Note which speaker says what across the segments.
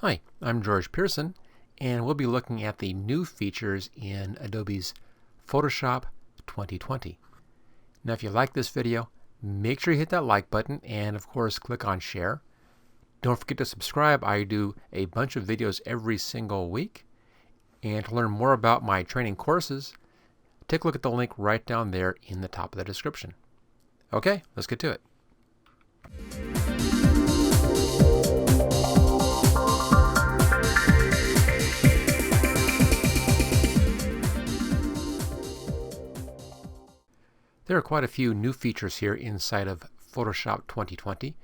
Speaker 1: Hi, I'm George Pearson, and we'll be looking at the new features in Adobe's Photoshop 2020. Now, if you like this video, make sure you hit that like button and, of course, click on share. Don't forget to subscribe. I do a bunch of videos every single week. And to learn more about my training courses, take a look at the link right down there in the top of the description. Okay, let's get to it. There are quite a few new features here inside of Photoshop 2020,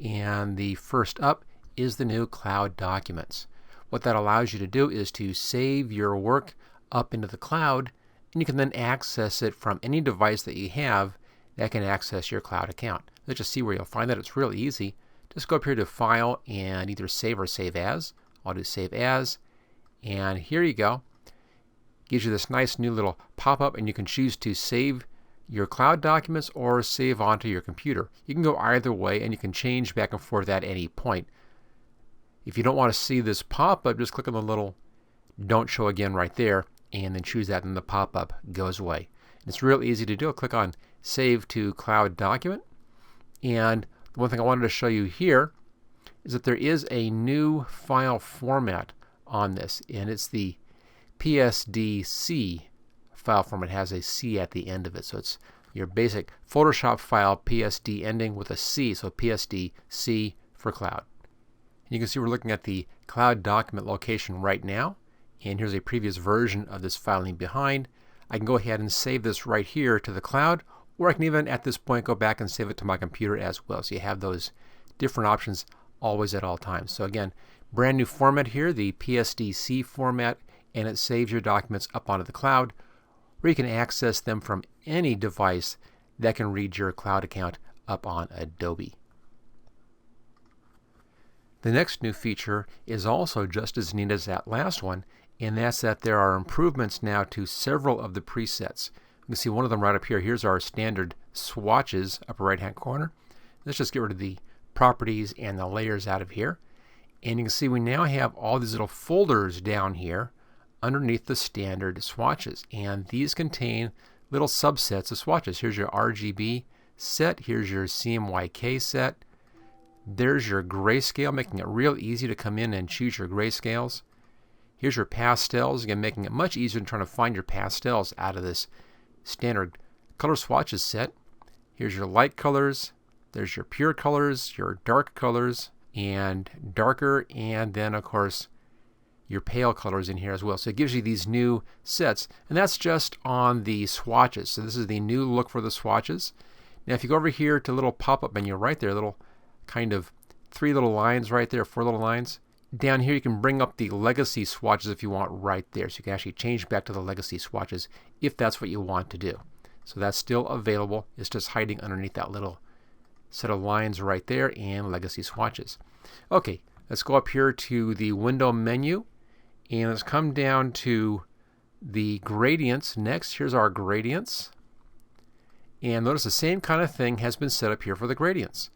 Speaker 1: and the first up is the new cloud documents. What that allows you to do is to save your work up into the cloud, and you can then access it from any device that you have that can access your cloud account. Let's just see where you'll find that. It's really easy. Just go up here to File and either Save or Save As. I'll do Save As, and here you go. Gives you this nice new little pop-up, and you can choose to save your cloud documents or save onto your computer. You can go either way, and you can change back and forth at any point. If you don't want to see this pop-up, just click on the little Don't Show Again right there, and then choose that, and the pop-up goes away. And it's real easy to do. Click on Save to Cloud Document. And the one thing I wanted to show you here is that there is a new file format on this, and it's the psdc file format. It has a C at the end of it. So it's your basic Photoshop file, PSD ending with a C, so psdc for cloud. And you can see we're looking at the cloud document location right now, and here's a previous version of this filing behind. I can go ahead and save this right here to the cloud, or I can even at this point go back and save it to my computer as well. So you have those different options always at all times. So again, brand new format here, the psdc format, and it saves your documents up onto the cloud, where you can access them from any device that can read your cloud account up on Adobe. The next new feature is also just as neat as that last one, and that's that there are improvements now to several of the presets. You can see one of them right up here. Here's our standard swatches, upper right hand corner. Let's just get rid of the properties and the layers out of here. And you can see we now have all these little folders down here underneath the standard swatches, and these contain little subsets of swatches. Here's your RGB set, here's your CMYK set, there's your grayscale, making it real easy to come in and choose your grayscales. Here's your pastels, again making it much easier than trying to find your pastels out of this standard color swatches set. Here's your light colors, there's your pure colors, your dark colors, and darker, and then of course your pale colors in here as well. So it gives you these new sets, and that's just on the swatches. So this is the new look for the swatches. Now if you go over here to little pop-up menu right there, little kind of 3 little lines right there, 4 little lines. Down here you can bring up the legacy swatches if you want right there. So you can actually change back to the legacy swatches if that's what you want to do. So that's still available. It's just hiding underneath that little set of lines right there and legacy swatches. Okay, let's go up here to the window menu. And let's come down to the gradients next. Here's our gradients. And notice the same kind of thing has been set up here for the gradients.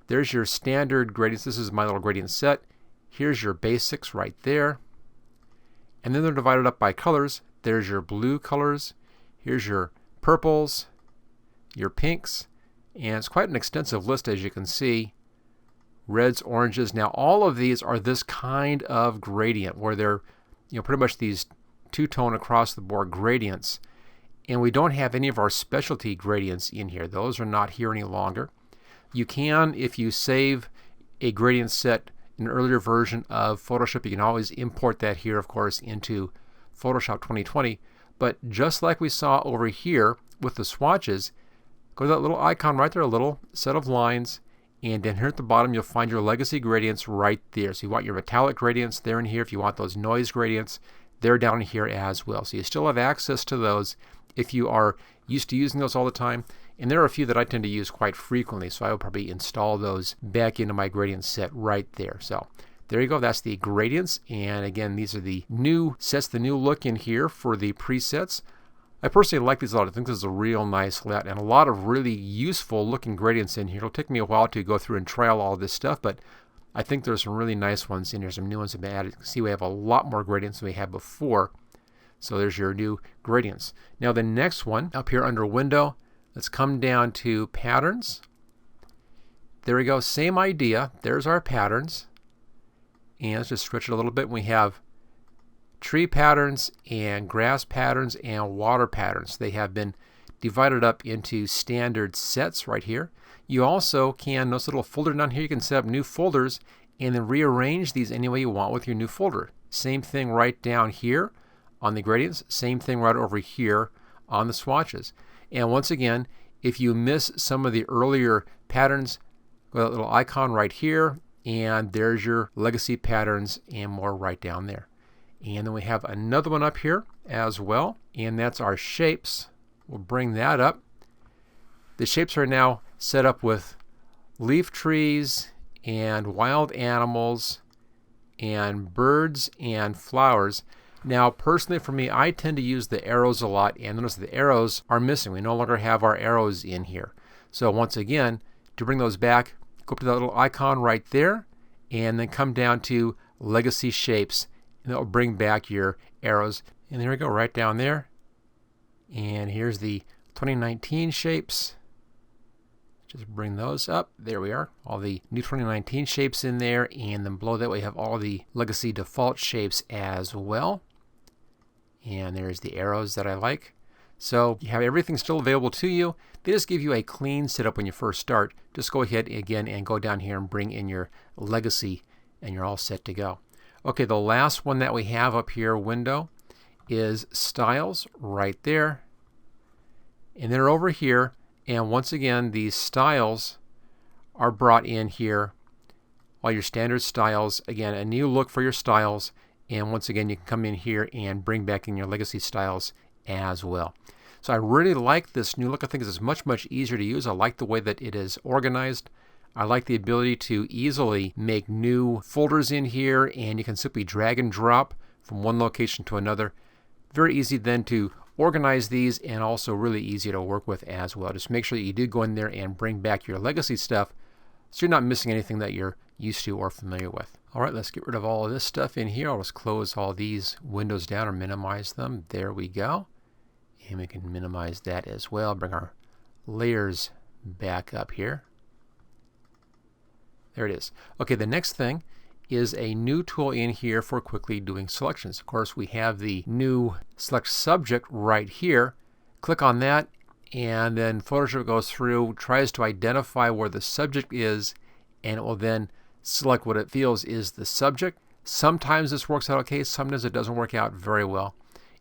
Speaker 1: There's your standard gradients. This is my little gradient set. Here's your basics right there. And then they're divided up by colors. There's your blue colors. Here's your purples, your pinks. And it's quite an extensive list, as you can see. Reds, oranges. Now all of these are this kind of gradient where they're pretty much these two-tone across the board gradients, and we don't have any of our specialty gradients in here. Those are not here any longer. You can, if you save a gradient set in an earlier version of Photoshop, you can always import that here, of course, into Photoshop 2020. But just like we saw over here with the swatches, go to that little icon right there, a little set of lines, and then here at the bottom you'll find your legacy gradients right there. So you want your metallic gradients, they're in here. If you want those noise gradients, they're down here as well. So you still have access to those if you are used to using those all the time. And there are a few that I tend to use quite frequently, so I will probably install those back into my gradient set right there. So there you go, that's the gradients. And again, these are the new sets, the new look in here for the presets. I personally like these a lot. I think this is a real nice layout and a lot of really useful looking gradients in here. It'll take me a while to go through and trial all this stuff, but I think there's some really nice ones in here, some new ones have been added. See, we have a lot more gradients than we had before. So there's your new gradients. Now the next one, up here under Window, let's come down to Patterns. There we go, same idea. There's our patterns. And let's just stretch it a little bit. We have tree patterns and grass patterns and water patterns. They have been divided up into standard sets right here. You also can, notice a little folder down here, you can set up new folders and then rearrange these any way you want with your new folder. Same thing right down here on the gradients, same thing right over here on the swatches. And once again, if you miss some of the earlier patterns, go to that little icon right here, and there's your legacy patterns and more right down there. And then we have another one up here as well, and that's our shapes. We'll bring that up. The shapes are now set up with leaf trees and wild animals and birds and flowers. Now personally for me, I tend to use the arrows a lot, and notice the arrows are missing. We no longer have our arrows in here. So once again, to bring those back, go up to that little icon right there and then come down to Legacy Shapes, and that will bring back your arrows. And there we go, right down there. And here's the 2019 shapes. Just bring those up. There we are. All the new 2019 shapes in there, and then below that we have all the legacy default shapes as well. And there's the arrows that I like. So you have everything still available to you. They just give you a clean setup when you first start. Just go ahead again and go down here and bring in your legacy, and you're all set to go. Okay, the last one that we have up here, Window, is Styles right there. And they're over here. And once again, these styles are brought in here. All your standard styles. Again, a new look for your styles. And once again, you can come in here and bring back in your legacy styles as well. So I really like this new look. I think it's much, much easier to use. I like the way that it is organized. I like the ability to easily make new folders in here, and you can simply drag and drop from one location to another. Very easy then to organize these, and also really easy to work with as well. Just make sure that you do go in there and bring back your legacy stuff so you're not missing anything that you're used to or familiar with. Alright, let's get rid of all of this stuff in here. I'll just close all these windows down or minimize them. There we go. And we can minimize that as well. Bring our layers back up here. There it is. Okay, the next thing is a new tool in here for quickly doing selections. Of course, we have the new select subject right here. Click on that, and then Photoshop goes through, tries to identify where the subject is, and it will then select what it feels is the subject. Sometimes this works out okay, sometimes it doesn't work out very well.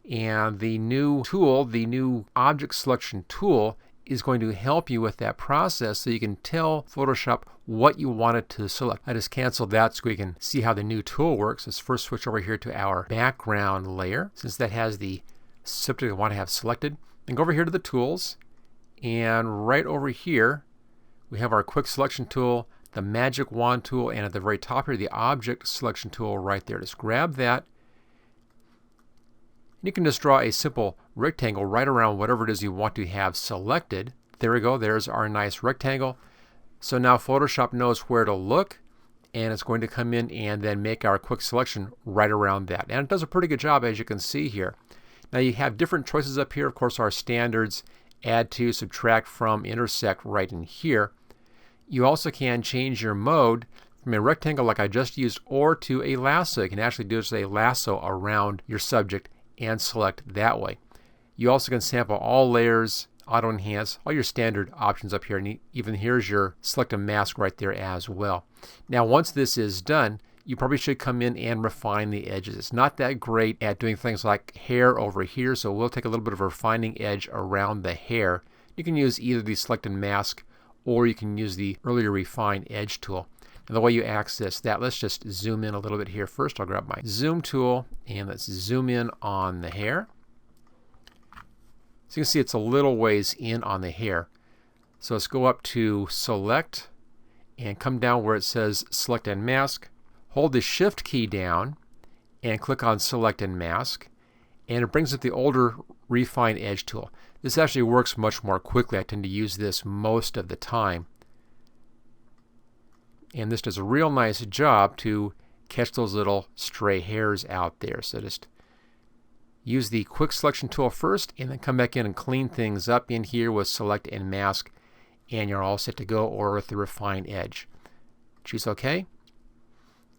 Speaker 1: And the new tool, the new object selection tool, is going to help you with that process so you can tell Photoshop what you want it to select. I just canceled that so we can see how the new tool works. Let's first switch over here to our background layer, since that has the subject I want to have selected. Then go over here to the tools, and right over here we have our quick selection tool, the magic wand tool, and at the very top here the object selection tool right there. Just grab that. You can just draw a simple rectangle right around whatever it is you want to have selected. There we go, there's our nice rectangle. So now Photoshop knows where to look, and it's going to come in and then make our quick selection right around that. And it does a pretty good job, as you can see here. Now you have different choices up here. Of course, our standards, add to, subtract from, intersect right in here. You also can change your mode from a rectangle like I just used, or to a lasso. You can actually do just a lasso around your subject and select that way. You also can sample all layers, auto enhance, all your standard options up here, and even here's your select a mask right there as well. Now once this is done, you probably should come in and refine the edges. It's not that great at doing things like hair over here, so we'll take a little bit of a refining edge around the hair. You can use either the select and mask, or you can use the earlier refine edge tool. And the way you access that, let's just zoom in a little bit here first. I'll grab my zoom tool and let's zoom in on the hair. So you can see it's a little ways in on the hair. So let's go up to select and come down where it says select and mask. Hold the shift key down and click on select and mask, and it brings up the older refine edge tool. This actually works much more quickly. I tend to use this most of the time. And this does a real nice job to catch those little stray hairs out there. So just use the quick selection tool first and then come back in and clean things up in here with select and mask, and you're all set to go, or with the refine edge. Choose OK.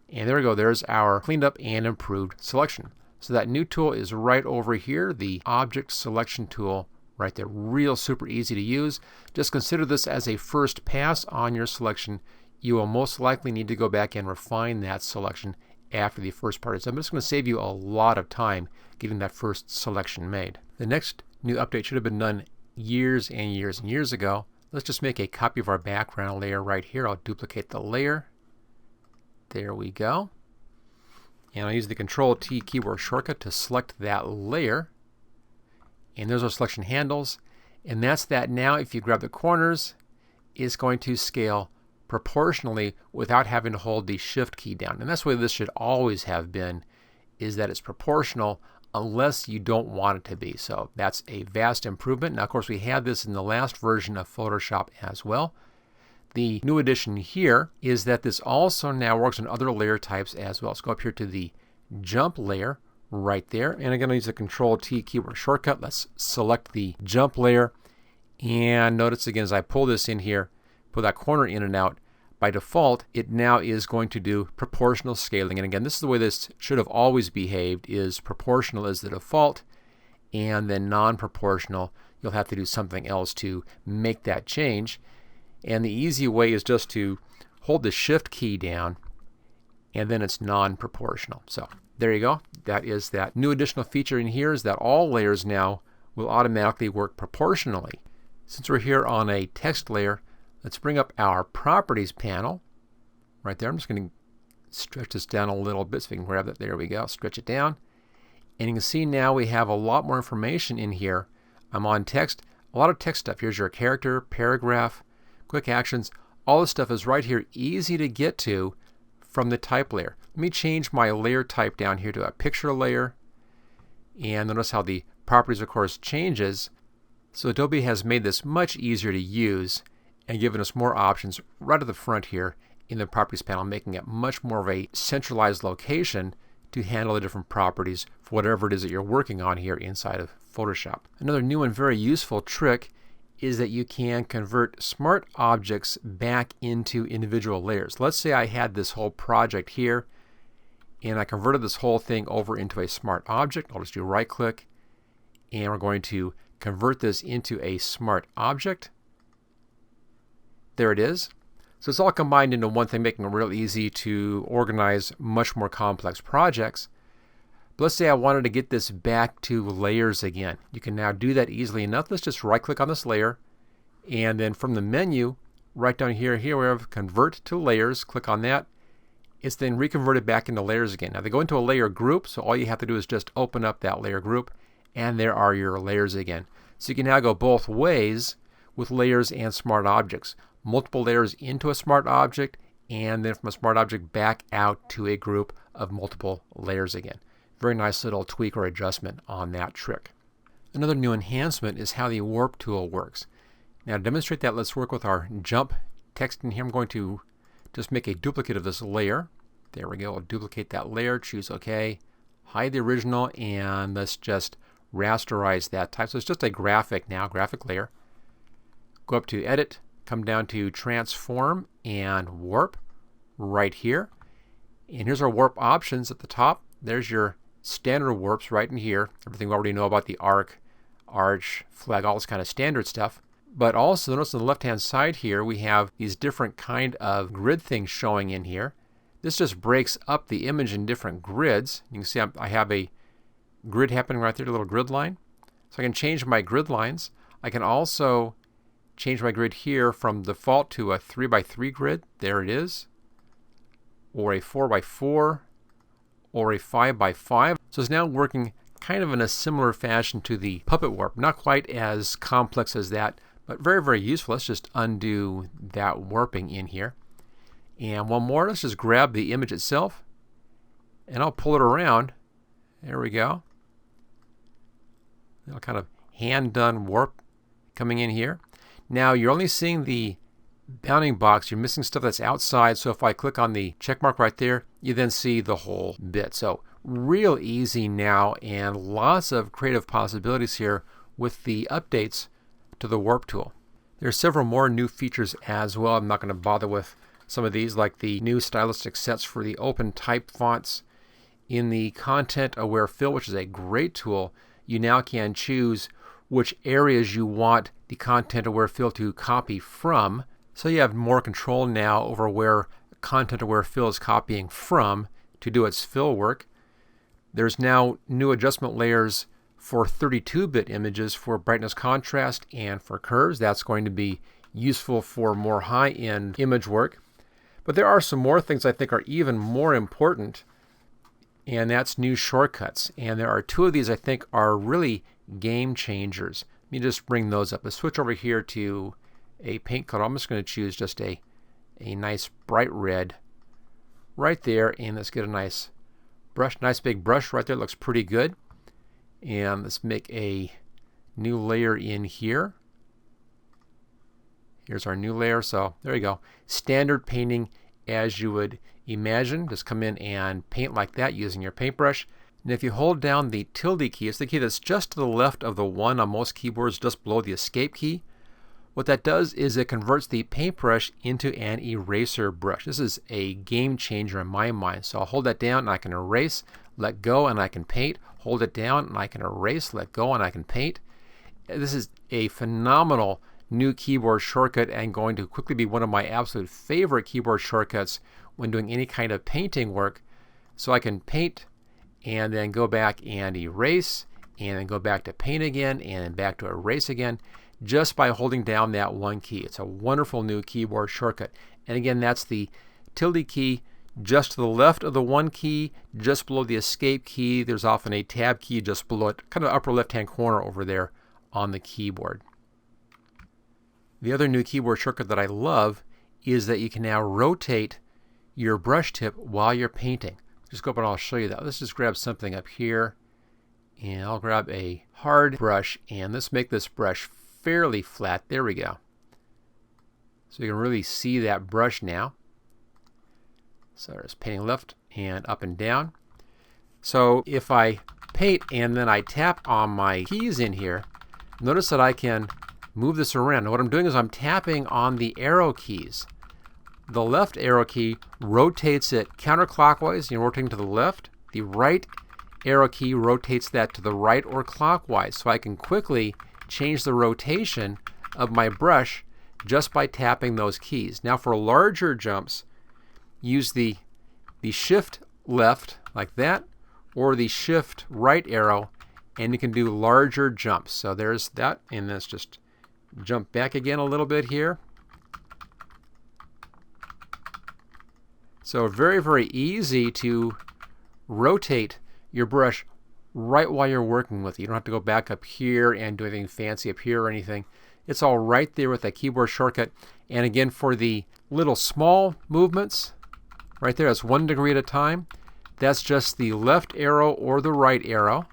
Speaker 1: And there we go. There's our cleaned up and improved selection. So that new tool is right over here, the object selection tool right there. Real super easy to use. Just consider this as a first pass on your selection. You will most likely need to go back and refine that selection after the first part is done. But it's going to save you a lot of time getting that first selection made. The next new update should have been done years and years and years ago. Let's just make a copy of our background layer right here. I'll duplicate the layer. There we go. And I'll use the Control-T keyboard shortcut to select that layer. And there's our selection handles. And that's that. Now if you grab the corners, it's going to scale proportionally without having to hold the Shift key down. And that's the way this should always have been, is that it's proportional unless you don't want it to be. So that's a vast improvement. Now of course we had this in the last version of Photoshop as well. The new addition here is that this also now works on other layer types as well. Let's go up here to the jump layer right there. And I'm going to use the Control-T keyboard shortcut. Let's select the jump layer. And notice again as I pull this in here, pull that corner in and out, by default it now is going to do proportional scaling. And again, this is the way this should have always behaved, is proportional is the default, and then non-proportional you'll have to do something else to make that change. And the easy way is just to hold the Shift key down, and then it's non-proportional. So there you go. That is that new additional feature in here, is that all layers now will automatically work proportionally. Since we're here on a text layer, let's bring up our Properties panel right there. I'm just going to stretch this down a little bit so we can grab that. There we go. Stretch it down. And you can see now we have a lot more information in here. I'm on text. A lot of text stuff. Here's your character, paragraph, quick actions. All this stuff is right here, easy to get to from the type layer. Let me change my layer type down here to a picture layer. And notice how the properties, of course, changes. So Adobe has made this much easier to use and given us more options right at the front here in the Properties panel, making it much more of a centralized location to handle the different properties for whatever it is that you're working on here inside of Photoshop. Another new and very useful trick is that you can convert smart objects back into individual layers. Let's say I had this whole project here and I converted this whole thing over into a smart object. I'll just do right click and we're going to convert this into a smart object. There it is. So it's all combined into one thing, making it real easy to organize much more complex projects. But let's say I wanted to get this back to layers again. You can now do that easily enough. Let's just right click on this layer, and then from the menu right down here we have convert to layers. Click on that. It's then reconverted back into layers again. Now they go into a layer group, so all you have to do is just open up that layer group and there are your layers again. So you can now go both ways with layers and smart objects. Multiple layers into a smart object, and then from a smart object back out to a group of multiple layers again. Very nice little tweak or adjustment on that trick. Another new enhancement is how the warp tool works. Now to demonstrate that, let's work with our jump text in here. I'm going to just make a duplicate of this layer. There we go. I'll duplicate that layer, choose OK, hide the original, and let's just rasterize that type. So it's just a graphic now, graphic layer. Go up to Edit, come down to Transform and Warp right here. And here's our warp options at the top. There's your standard warps right in here. Everything we already know about the arc, arch, flag, all this kind of standard stuff. But also notice on the left hand side here we have these different kind of grid things showing in here. This just breaks up the image in different grids. You can see I have a grid happening right there, a little grid line. So I can change my grid lines. I can also change my grid here from default to a 3x3 grid. There it is. Or a 4x4. Or a 5x5. So it's now working kind of in a similar fashion to the puppet warp. Not quite as complex as that, but very, very useful. Let's just undo that warping in here. And one more. Let's just grab the image itself and I'll pull it around. There we go. Kind of hand done warp coming in here. Now you're only seeing the bounding box, you're missing stuff that's outside. So if I click on the check mark right there, you then see the whole bit. So real easy now, and lots of creative possibilities here with the updates to the warp tool. There's several more new features as well. I'm not going to bother with some of these, like the new stylistic sets for the open type fonts. In the content aware fill, which is a great tool, you now can choose which areas you want the content aware fill to copy from. So you have more control now over where content aware fill is copying from to do its fill work. There's now new adjustment layers for 32-bit images for brightness, contrast, and for curves. That's going to be useful for more high-end image work. But there are some more things I think are even more important, and that's new shortcuts. And there are two of these I think are really game changers. Let me just bring those up. Let's switch over here to a paint color. I'm just going to choose just a nice bright red right there, and let's get a nice brush, nice big brush right there. Looks pretty good. And let's make a new layer in here. Here's our new layer. So there you go. Standard painting as you would imagine. Just come in and paint like that using your paintbrush. And if you hold down the tilde key, it's the key that's just to the left of the 1 on most keyboards, just below the escape key. What that does is it converts the paintbrush into an eraser brush. This is a game changer in my mind. So I'll hold that down and I can erase, let go, and I can paint. Hold it down and I can erase, let go, and I can paint. This is a phenomenal new keyboard shortcut and going to quickly be one of my absolute favorite keyboard shortcuts when doing any kind of painting work. So I can paint and then go back and erase, and then go back to paint again, and then back to erase again, just by holding down that one key. It's a wonderful new keyboard shortcut. And again, that's the tilde key just to the left of the 1 key, just below the escape key. There's often a tab key just below it, kind of upper left-hand corner over there on the keyboard. The other new keyboard shortcut that I love is that you can now rotate your brush tip while you're painting. Just go up and I'll show you that. Let's just grab something up here, and I'll grab a hard brush, and let's make this brush fairly flat. There we go. So you can really see that brush now. So there's painting left and up and down. So if I paint and then I tap on my keys in here, notice that I can move this around. And what I'm doing is I'm tapping on the arrow keys. The left arrow key rotates it counterclockwise, you're rotating to the left. The right arrow key rotates that to the right or clockwise. So I can quickly change the rotation of my brush just by tapping those keys. Now for larger jumps, use the shift left like that, or the shift right arrow, and you can do larger jumps. So there's that, and let's just jump back again a little bit here. So very, very easy to rotate your brush right while you're working with it. You don't have to go back up here and do anything fancy up here or anything. It's all right there with that keyboard shortcut. And again, for the little small movements, right there, that's 1 degree at a time. That's just the left arrow or the right arrow.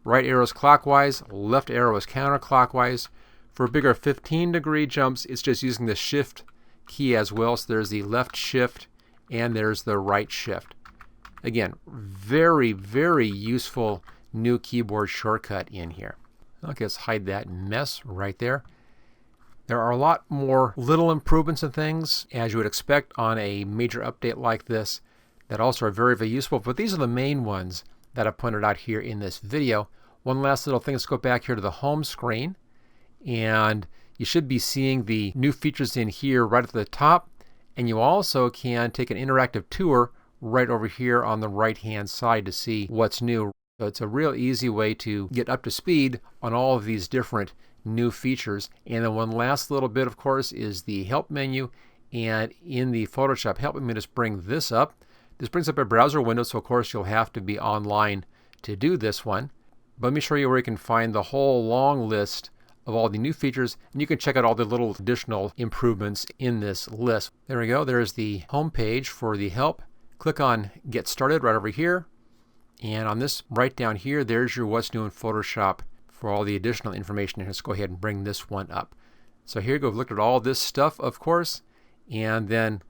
Speaker 1: Right arrow is clockwise, left arrow is counterclockwise. For bigger 15-degree jumps, it's just using the shift key as well. So there's the left shift and there's the right shift. Again, very, very useful new keyboard shortcut in here. Okay, let's hide that mess right there. There are a lot more little improvements and things, as you would expect on a major update like this, that also are very, very useful. But these are the main ones that I pointed out here in this video. One last little thing, let's go back here to the home screen. And you should be seeing the new features in here right at the top. And you also can take an interactive tour right over here on the right-hand side to see what's new. So it's a real easy way to get up to speed on all of these different new features. And then one last little bit, of course, is the help menu. And in the Photoshop help, let me just bring this up. This brings up a browser window, so of course you'll have to be online to do this one. But let me show you where you can find the whole long list of all the new features, and you can check out all the little additional improvements in this list. There we go. There's the home page for the help. Click on Get Started right over here. And on this right down here, there's your What's New in Photoshop for all the additional information. And let's go ahead and bring this one up. So here you go. We've looked at all this stuff, of course. And then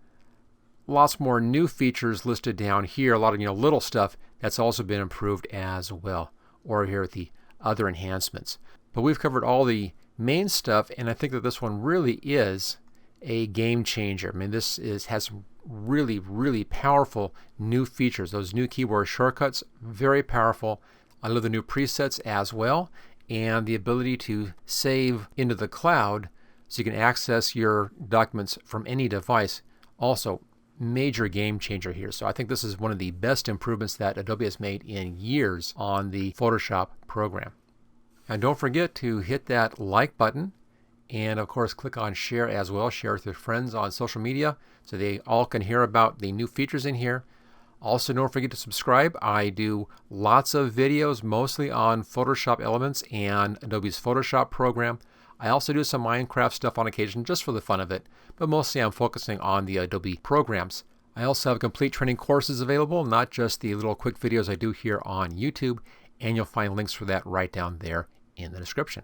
Speaker 1: lots more new features listed down here. A lot of little stuff that's also been improved as well. Or here at the other enhancements. But we've covered all the main stuff, and I think that this one really is a game changer. I mean, this has some really, really powerful new features. Those new keyboard shortcuts, very powerful. I love the new presets as well, and the ability to save into the cloud so you can access your documents from any device. Also, major game changer here. So I think this is one of the best improvements that Adobe has made in years on the Photoshop program. And don't forget to hit that like button, and of course click on share as well. Share with your friends on social media so they all can hear about the new features in here. Also, don't forget to subscribe. I do lots of videos, mostly on Photoshop Elements and Adobe's Photoshop program. I also do some Minecraft stuff on occasion just for the fun of it, but mostly I'm focusing on the Adobe programs. I also have complete training courses available, not just the little quick videos I do here on YouTube, and you'll find links for that right down there in the description.